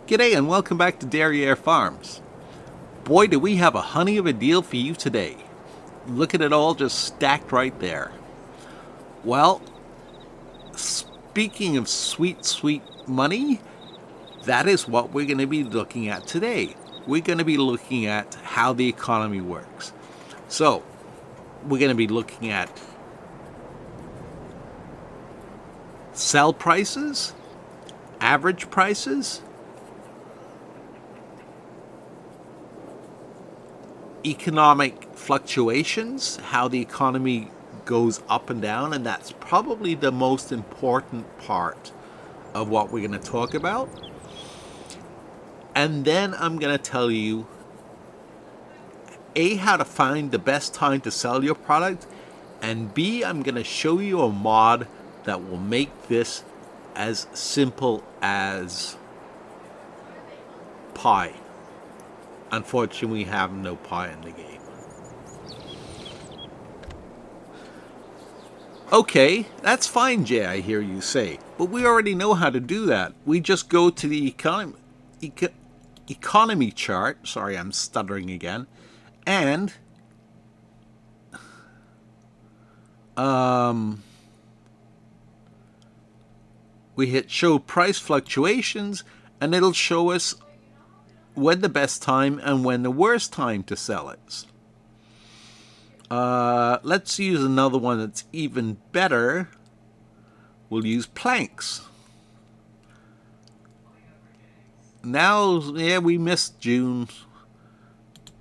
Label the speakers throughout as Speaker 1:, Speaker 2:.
Speaker 1: G'day and welcome back to Derriere Farms. Boy, do we have a honey of a deal for you today. Look at it all just stacked right there. Well, speaking of sweet, sweet money, that is what we're going to be looking at today. We're going to be looking at how the economy works. So, we're going to be looking at sell prices, average prices, economic fluctuations, how the economy goes up and down, and that's probably the most important part of what we're going to talk about. And then I'm going to tell you A, how to find the best time to sell your product, and B, I'm going to show you a mod that will make this as simple as pie. Unfortunately, we have no pie in the game. Okay, that's fine, Jay, I hear you say. But we already know how to do that. We just go to the economy chart. Sorry, I'm stuttering again. And we hit show price fluctuations, and it'll show us when the best time and when the worst time to sell it. Let's use another one that's even better. We'll use planks. Now, yeah, we missed June.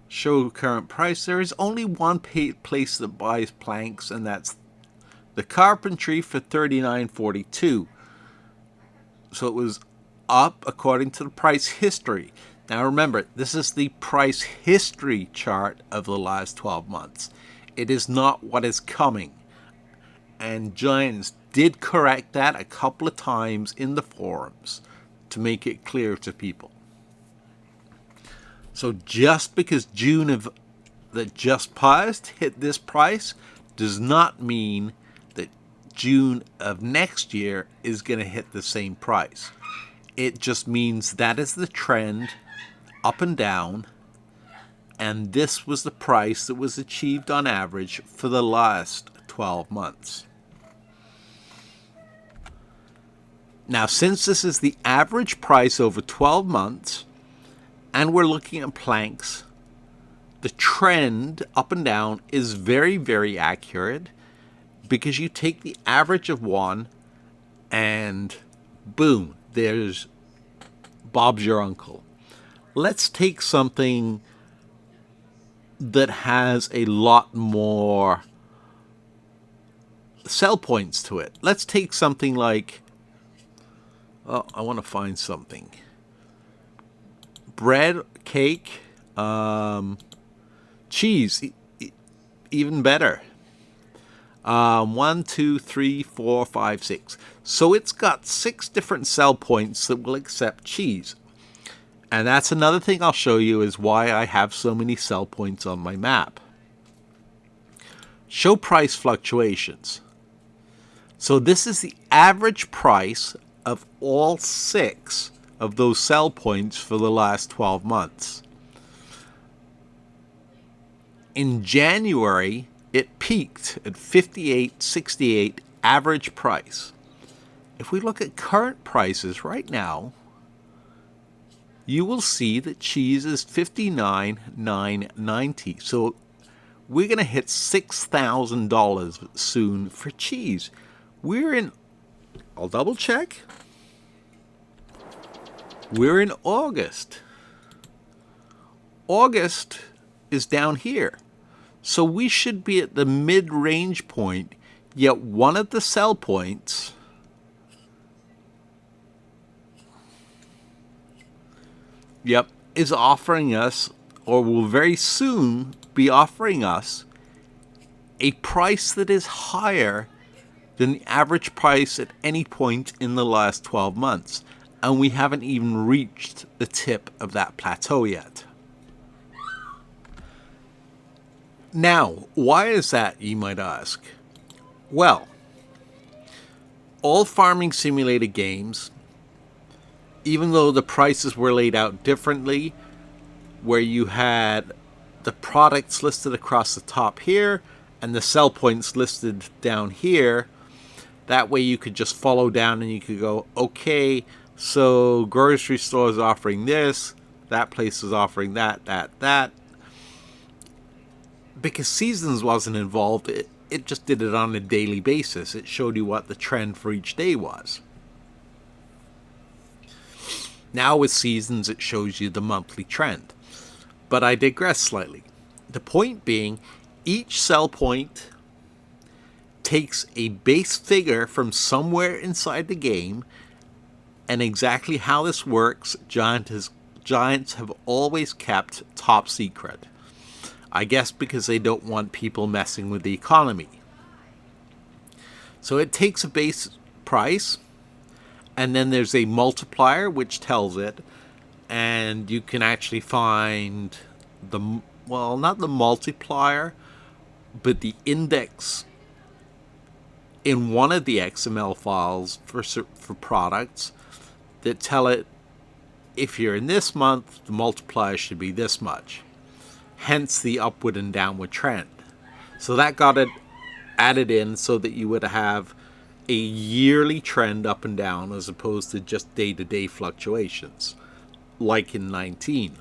Speaker 1: Show current price. There is only one place that buys planks, and that's the carpentry for $39.42. So it was up according to the price history. Now remember, this is the price history chart of the last 12 months. It is not what is coming. And Giants did correct that a couple of times in the forums to make it clear to people. So just because June that just passed hit this price does not mean that June of next year is going to hit the same price. It just means that is the trend up and down, and this was the price that was achieved on average for the last 12 months. Now, since this is the average price over 12 months, and we're looking at planks, the trend up and down is very, very accurate, because you take the average of one, and boom, there's Bob's your uncle. Let's take something that has a lot more sell points to it. Let's take something like, I want to find something. Bread, cake, cheese, even better. 1, 2, 3, 4, 5, 6. So it's got 6 different sell points that will accept cheese. And that's another thing I'll show you is why I have so many sell points on my map. Show price fluctuations. So this is the average price of all 6 of those sell points for the last 12 months. In January, it peaked at $58.68 average price. If we look at current prices right now, you will see that cheese is $59.990. So we're going to hit $6,000 soon for cheese. I'll double check. We're in August. August is down here. So we should be at the mid-range point, yet one of the sell points is offering us, or will very soon be offering us, a price that is higher than the average price at any point in the last 12 months. And we haven't even reached the tip of that plateau yet. Now, why is that, you might ask? Well, all farming simulator games even though the prices were laid out differently, where you had the products listed across the top here and the sell points listed down here. That way you could just follow down and you could go, okay, so grocery store is offering this, that place is offering that. Because Seasons wasn't involved, it just did it on a daily basis. It showed you what the trend for each day was. Now with Seasons, it shows you the monthly trend. But I digress slightly. The point being, each sell point takes a base figure from somewhere inside the game, and exactly how this works, Giants have always kept top secret. I guess because they don't want people messing with the economy. So it takes a base price, and then there's a multiplier which tells it, and you can actually find not the multiplier, but the index in one of the XML files for products that tell it, if you're in this month, the multiplier should be this much. Hence the upward and downward trend. So that got it added in so that you would have a yearly trend up and down as opposed to just day-to-day fluctuations, like in 19.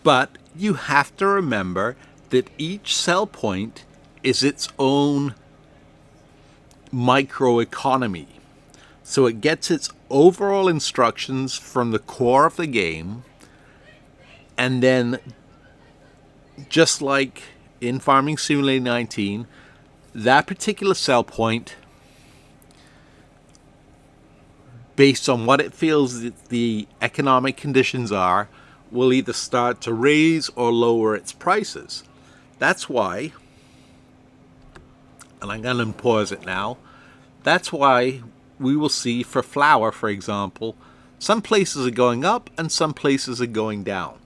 Speaker 1: But you have to remember that each sell point is its own microeconomy. So it gets its overall instructions from the core of the game, and then just like in Farming Simulator 19, that particular sell point, based on what it feels that the economic conditions are, will either start to raise or lower its prices. That's why, and I'm going to pause it now, that's why we will see for flour, for example, some places are going up and some places are going down.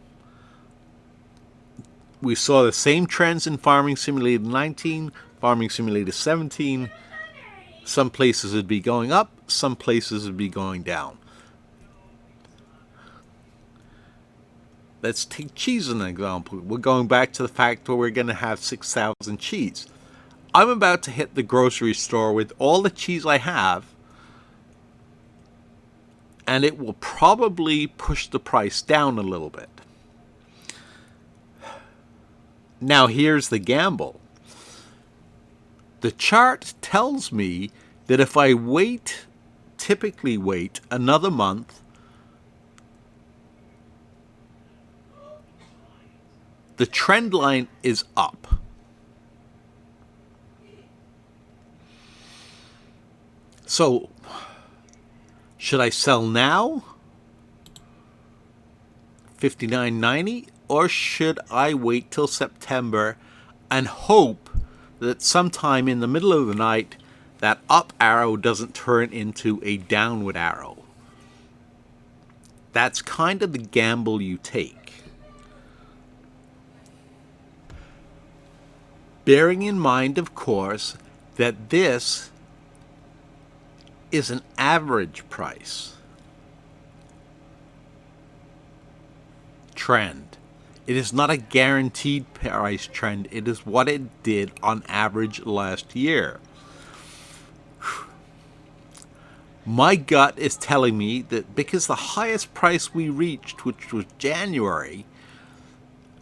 Speaker 1: We saw the same trends in Farming Simulator 19, Farming Simulator 17. Some places would be going up, some places would be going down. Let's take cheese as an example. We're going back to the fact where we're going to have 6,000 cheese. I'm about to hit the grocery store with all the cheese I have, and it will probably push the price down a little bit. Now here's the gamble. The chart tells me that if I typically wait another month, the trend line is up. So, should I sell now, $59.90, or should I wait till September and hope that sometime in the middle of the night that up arrow doesn't turn into a downward arrow? That's kind of the gamble you take. Bearing in mind, of course, that this is an average price trend. It is not a guaranteed price trend. It is what it did on average last year. My gut is telling me that because the highest price we reached, which was January,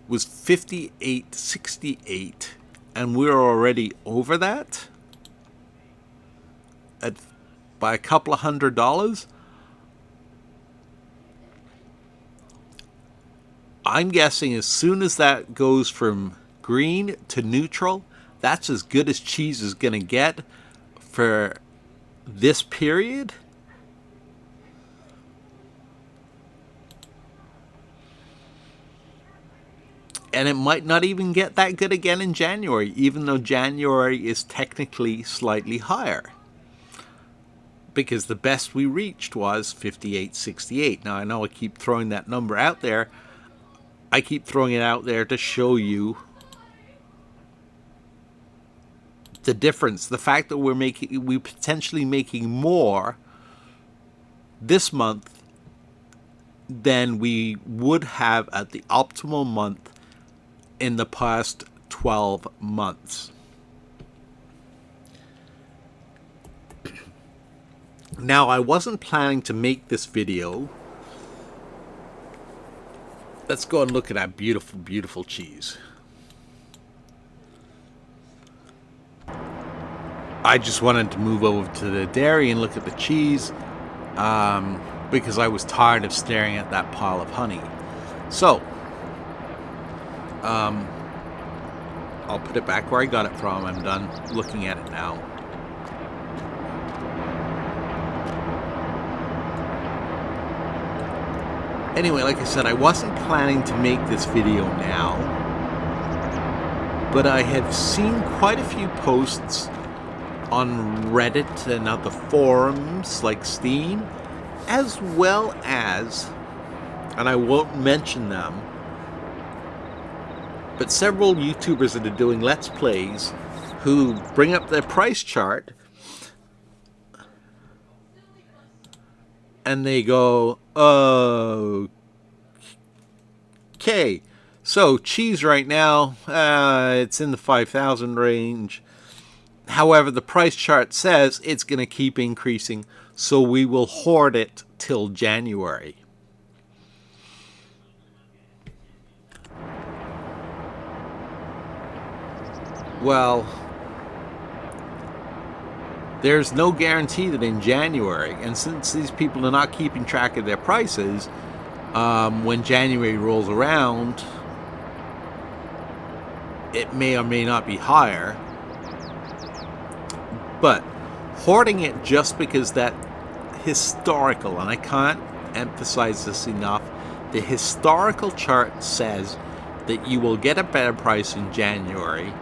Speaker 1: was $58.68, and we're already over that by a couple of $100. I'm guessing as soon as that goes from green to neutral, that's as good as cheese is going to get for this period. And it might not even get that good again in January, even though January is technically slightly higher. Because the best we reached was $58.68. Now, I know I keep throwing that number out there. I keep throwing it out there to show you the difference, the fact that we're potentially making more this month than we would have at the optimal month in the past 12 months. Now, I wasn't planning to make this video. Let's go and look at that beautiful, beautiful cheese. I just wanted to move over to the dairy and look at the cheese because I was tired of staring at that pile of honey. So, I'll put it back where I got it from. I'm done looking at it now. Anyway, like I said, I wasn't planning to make this video now, but I have seen quite a few posts on Reddit and other forums like Steam, as well as, and I won't mention them, but several YouTubers that are doing Let's Plays who bring up their price chart and they go, okay, so cheese right now, it's in the 5,000 range. However, the price chart says it's going to keep increasing, so we will hoard it till January. Well, there's no guarantee that in January, and since these people are not keeping track of their prices, when January rolls around, it may or may not be higher. But hoarding it just because that historical, and I can't emphasize this enough, the historical chart says that you will get a better price in January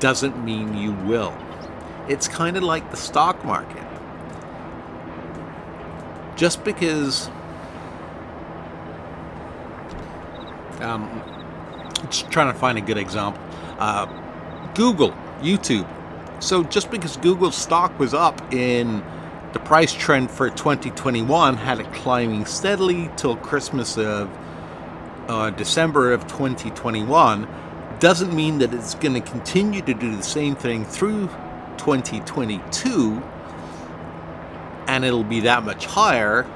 Speaker 1: doesn't mean you will. It's kind of like the stock market. Just because just trying to find a good example. Google, YouTube. So just because Google's stock was up in the price trend for 2021, had it climbing steadily till Christmas of December of 2021, doesn't mean that it's going to continue to do the same thing through 2022, and it'll be that much higher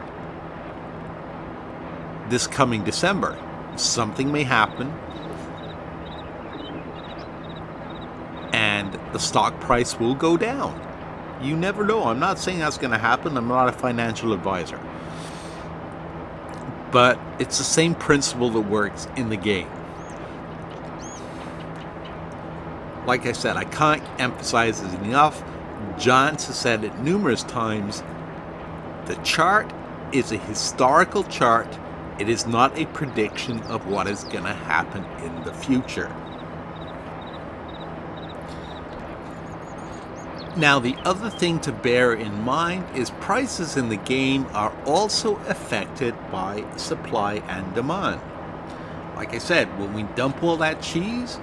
Speaker 1: this coming December. Something may happen, and the stock price will go down. You never know. I'm not saying that's going to happen. I'm not a financial advisor. But it's the same principle that works in the game. Like I said, I can't emphasize this enough. Giants has said it numerous times. The chart is a historical chart. It is not a prediction of what is going to happen in the future. Now, the other thing to bear in mind is prices in the game are also affected by supply and demand. Like I said, when we dump all that cheese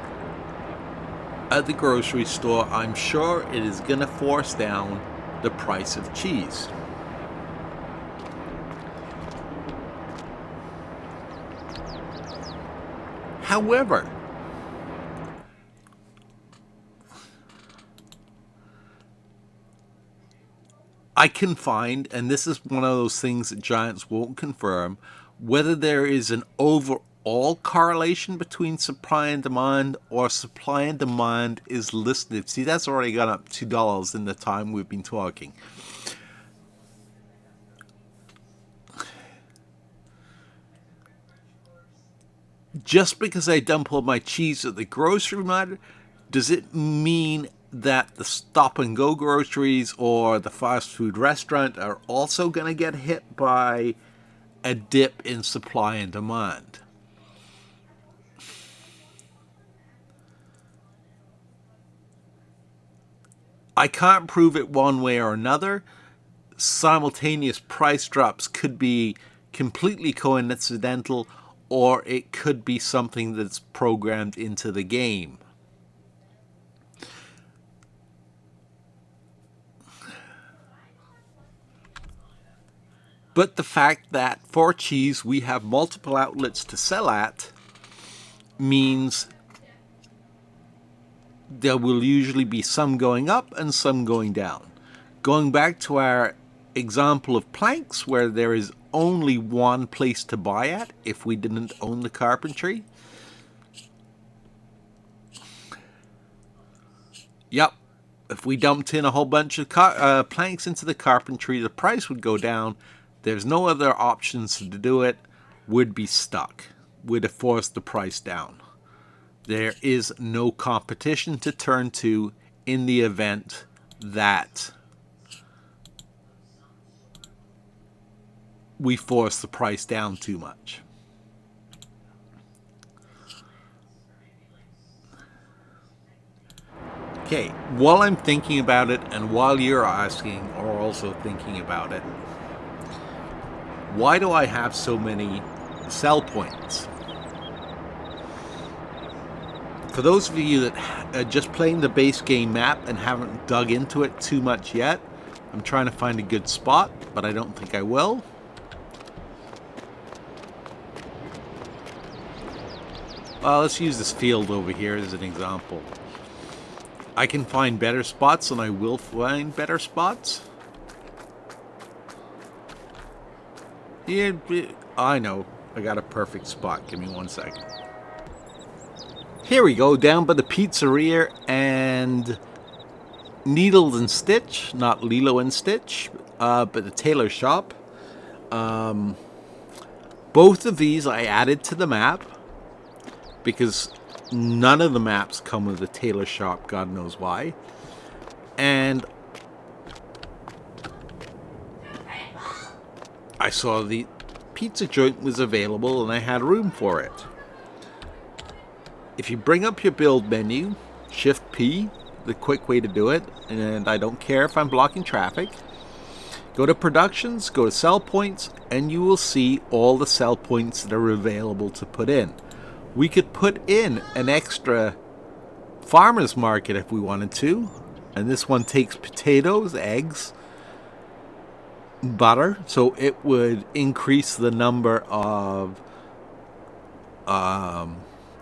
Speaker 1: at the grocery store, I'm sure it is going to force down the price of cheese. However, I can find, and this is one of those things that Giants won't confirm, whether there is an overall correlation between supply and demand, or supply and demand is listed. See, that's already gone up $2 in the time we've been talking. Just because I dump all my cheese at the grocery market, does it mean that the stop-and-go groceries or the fast food restaurant are also going to get hit by a dip in supply and demand? I can't prove it one way or another. Simultaneous price drops could be completely coincidental, or it could be something that's programmed into the game. But the fact that for cheese we have multiple outlets to sell at means there will usually be some going up and some going down. Going back to our example of planks where there is only one place to buy at if we didn't own the carpentry. Yep, if we dumped in a whole bunch of planks into the carpentry, the price would go down. There's no other options to do it. Would be stuck. Would have forced the price down. There is no competition to turn to in the event that we force the price down too much. Okay, while I'm thinking about it and while you're asking or also thinking about it, why do I have so many sell points? For those of you that are just playing the base game map and haven't dug into it too much yet, I'm trying to find a good spot, but I don't think I will. Well, let's use this field over here as an example. I can find better spots, and I will find better spots. Yeah, I know. I got a perfect spot. Give me 1 second. Here we go, down by the Pizzeria and Needles and Stitch. Not Lilo and Stitch, but the tailor shop. Both of these I added to the map because none of the maps come with a tailor shop, God knows why. And I saw the pizza joint was available and I had room for it. If you bring up your build menu, Shift P, the quick way to do it, and I don't care if I'm blocking traffic, go to Productions, go to Sell Points, and you will see all the sell points that are available to put in. We could put in an extra farmer's market if we wanted to. And this one takes potatoes, eggs, butter. So it would increase the number of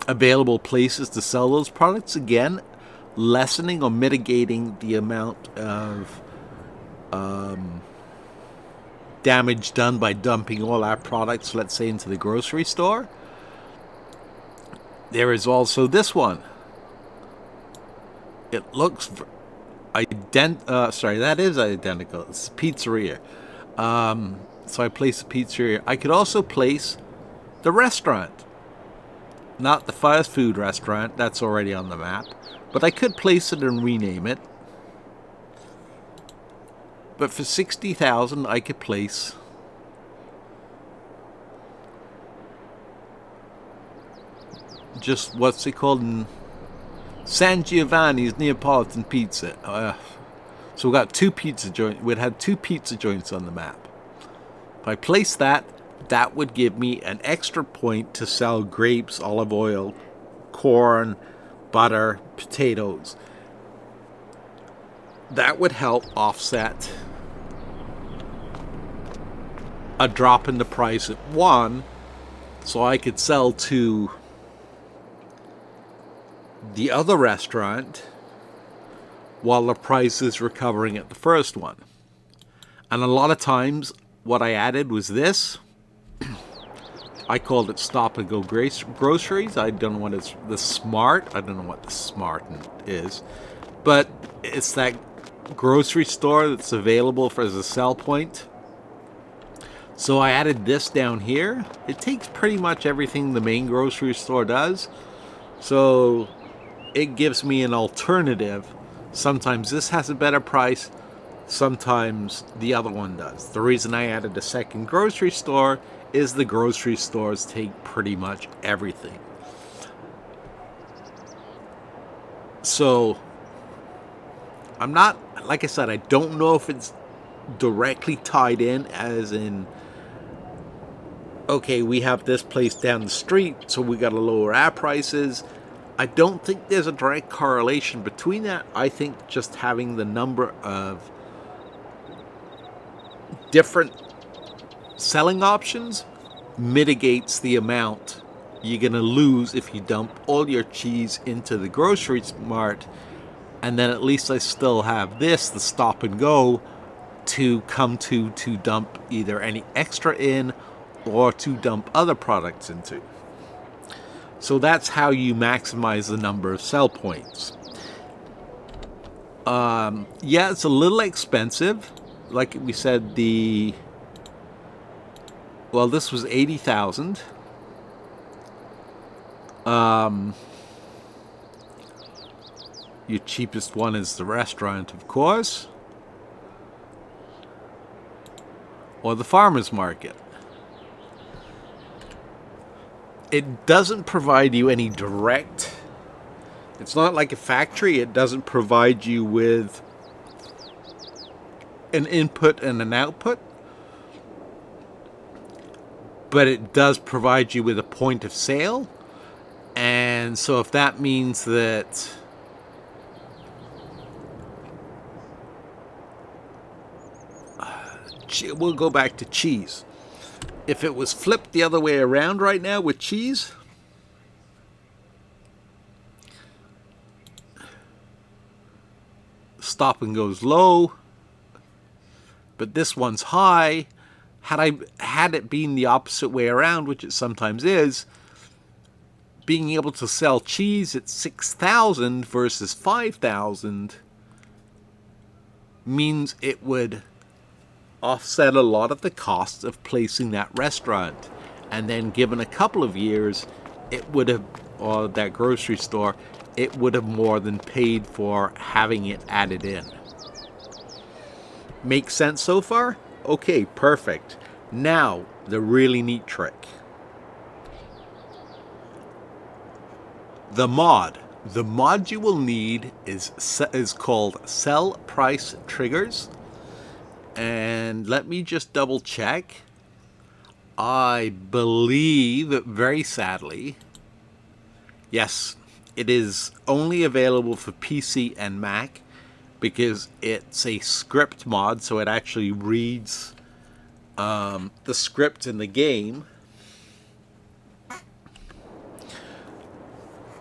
Speaker 1: available places to sell those products. Again, lessening or mitigating the amount of damage done by dumping all our products, let's say, into the grocery store. There is also this one. It looks that is identical. It's Pizzeria. So I place the Pizzeria. I could also place the restaurant. Not the fast food restaurant. That's already on the map. But I could place it and rename it. But for 60,000, I could place just what's it called in San Giovanni's Neapolitan Pizza. So we got two pizza joints. We'd have two pizza joints on the map. If I place that, that would give me an extra point to sell grapes, olive oil, corn, butter, potatoes. That would help offset a drop in the price at one, so I could sell to the other restaurant while the price is recovering at the first one. And a lot of times what I added was this. I called it Stop and Go Groceries. I don't know what it's the Smart. I don't know what the Smart is. But it's that grocery store that's available as a sell point. So I added this down here. It takes pretty much everything the main grocery store does. So it gives me an alternative. Sometimes this has a better price. Sometimes the other one does. The reason I added a second grocery store is the grocery stores take pretty much everything. So I'm not, like I said, I don't know if it's directly tied in as in, okay, we have this place down the street, so we got to lower our prices. I don't think there's a direct correlation between that. I think just having the number of different selling options mitigates the amount you're going to lose if you dump all your cheese into the grocery mart, and then at least I still have this, the stop and go, to come to dump either any extra in or to dump other products into. So that's how you maximize the number of sell points. Yeah, it's a little expensive. Like we said, this was 80,000. Your cheapest one is the restaurant, of course, or the farmer's market. It doesn't provide you any direct. It's not like a factory. It doesn't provide you with an input and an output. But it does provide you with a point of sale. And so if that means that we'll go back to cheese. If it was flipped the other way around right now with cheese, stop and goes low, but this one's high. Had it been the opposite way around, which it sometimes is, being able to sell cheese at 6,000 versus 5,000 means it would offset a lot of the costs of placing that restaurant, and then given a couple of years, it would have, or that grocery store, it would have more than paid for having it added in. Make sense so far? Okay, perfect. Now, the really neat trick. The mod. The mod you will need is called Sell Price Triggers. And let me just double check. I believe, very sadly, yes, it is only available for PC and Mac because it's a script mod, so it actually reads the script in the game.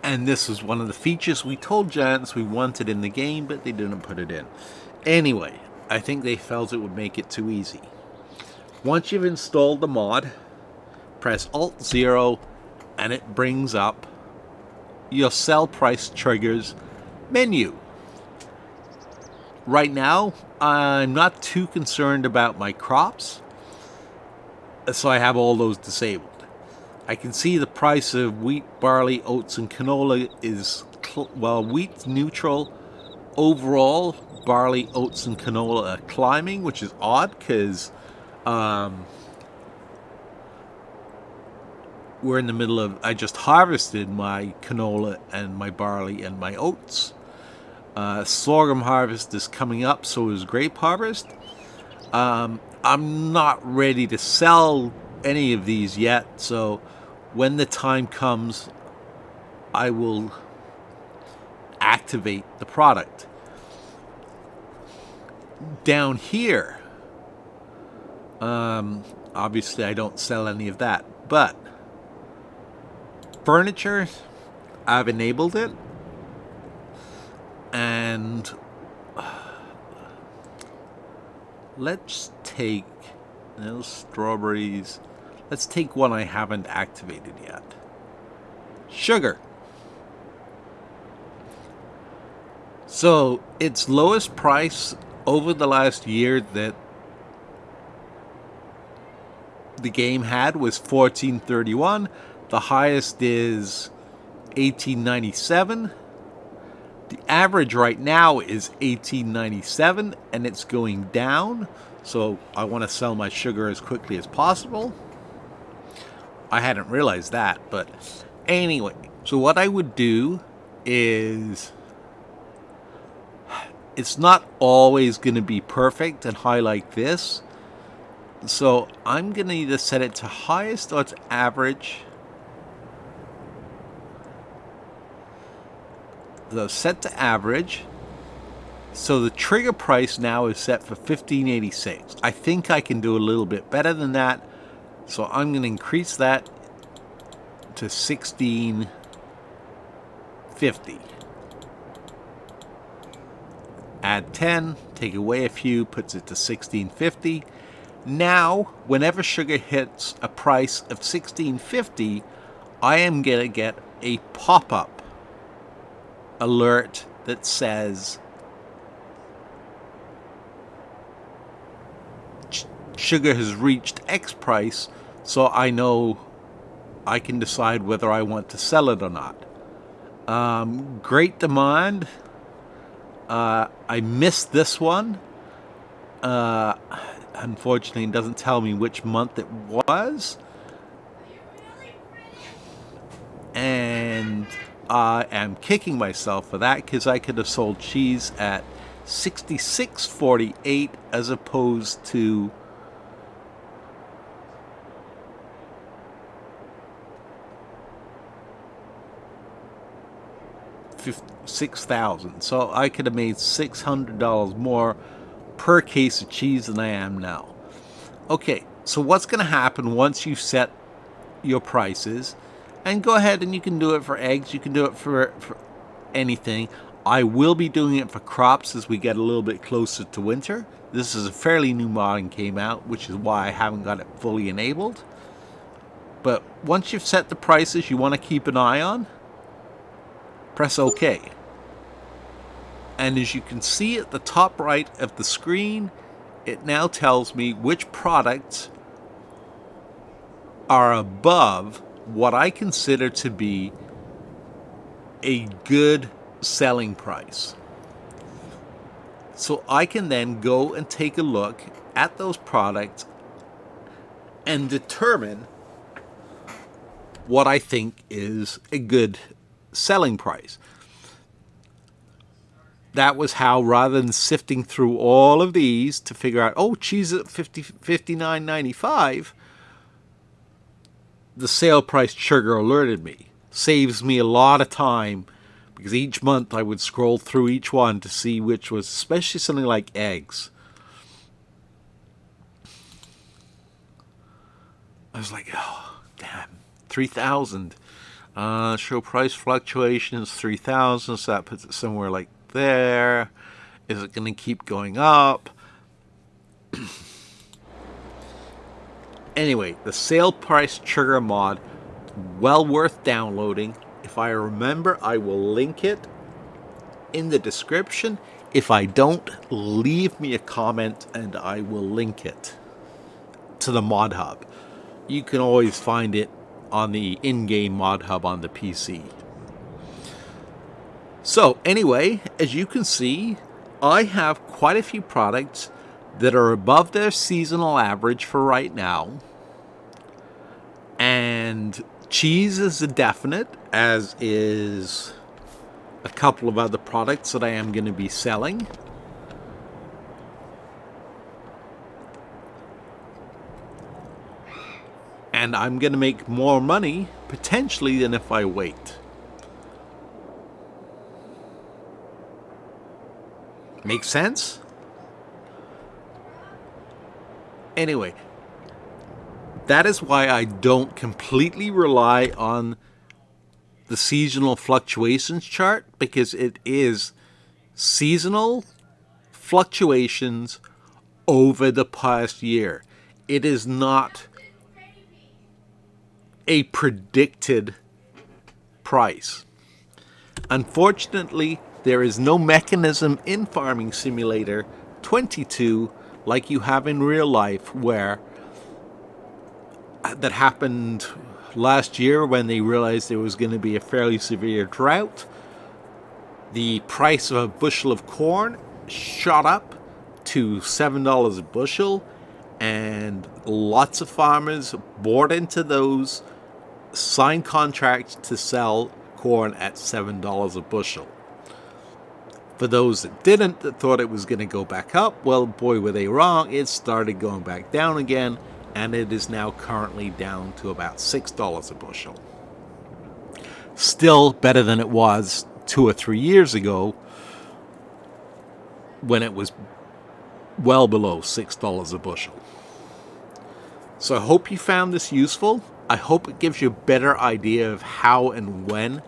Speaker 1: And this is one of the features we told Giants we wanted in the game, but they didn't put it in. Anyway, I think they felt it would make it too easy. Once you've installed the mod, press Alt-0 and it brings up your Sell Price Triggers menu. Right now, I'm not too concerned about my crops, so I have all those disabled. I can see the price of wheat, barley, oats, and canola is, wheat's neutral. Overall, barley, oats, and canola are climbing, which is odd because we're in the middle of, I just harvested my canola and my barley and my oats. Sorghum harvest is coming up, so is grape harvest. I'm not ready to sell any of these yet, so when the time comes, I will activate the product. Down here, obviously I don't sell any of that, but furniture, I've enabled it, and let's take those strawberries. Let's take one I haven't activated yet. Sugar. So its lowest price over the last year that the game had was $14.31. The highest is $18.97. The average right now is $18.97, and it's going down. So I want to sell my sugar as quickly as possible. I hadn't realized that, but anyway. So what I would do is, it's not always going to be perfect and high like this. So I'm going to either set it to highest or to average. So set to average. So the trigger price now is set for $15.86. I think I can do a little bit better than that, So I'm going to increase that to 1650. Add 10, take away a few, puts it to 1650. Now, whenever sugar hits a price of 1650, I am going to get a pop-up alert that says sugar has reached X price, so I know I can decide whether I want to sell it or not. Great demand. I missed this one. Unfortunately, it doesn't tell me which month it was. And I am kicking myself for that because I could have sold cheese at $66.48 as opposed to $6,000. So I could have made $600 more per case of cheese than I am now. Okay, so what's going to happen once you set your prices? And go ahead and you can do it for eggs, you can do it for anything. I will be doing it for crops as we get a little bit closer to winter. This is a fairly new mod and came out, which is why I haven't got it fully enabled. But once you've set the prices you want to keep an eye on, press OK. And as you can see at the top right of the screen, it now tells me which products are above what I consider to be a good selling price. So I can then go and take a look at those products and determine what I think is a good selling price. That was how, rather than sifting through all of these to figure out, oh, cheese at $59.95, the sale price sugar alerted me. Saves me a lot of time because each month I would scroll through each one to see which was, especially something like eggs. I was like, oh, damn, 3,000. Show price fluctuations, 3,000, so that puts it somewhere like there. Is it going to keep going up? Anyway, the sale price sugar mod, well worth downloading. If I remember, I will link it in the description. If I don't, leave me a comment and I will link it to the mod hub. You can always find it on the in-game mod hub on the PC. So anyway, as you can see, I have quite a few products that are above their seasonal average for right now. And cheese is a definite, as is a couple of other products that I am going to be selling. And I'm going to make more money, potentially, than if I wait. Make sense? Anyway, that is why I don't completely rely on the seasonal fluctuations chart, because it is seasonal fluctuations over the past year. It is not a predicted price. Unfortunately, there is no mechanism in Farming Simulator 22 like you have in real life, where that happened last year when they realized there was going to be a fairly severe drought. The price of a bushel of corn shot up to $7 a bushel, and lots of farmers bought into those, signed contracts to sell corn at $7 a bushel. For those that didn't, that thought it was going to go back up, well, boy, were they wrong. It started going back down again, and it is now currently down to about $6 a bushel. Still better than it was 2 or 3 years ago, when it was well below $6 a bushel. So I hope you found this useful. I hope it gives you a better idea of how and when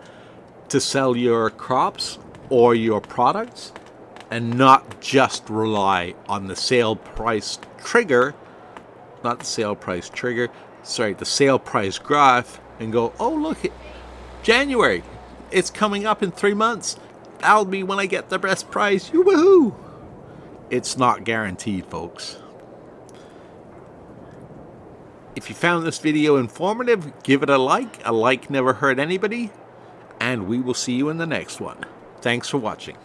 Speaker 1: to sell your crops or your products, and not just rely on the sale price trigger, not the sale price trigger, sorry, the sale price graph, and go, oh look, January, it's coming up in 3 months. That'll be when I get the best price. Woohoo! It's not guaranteed, folks. If you found this video informative, give it a like. A like never hurt anybody. And we will see you in the next one. Thanks for watching.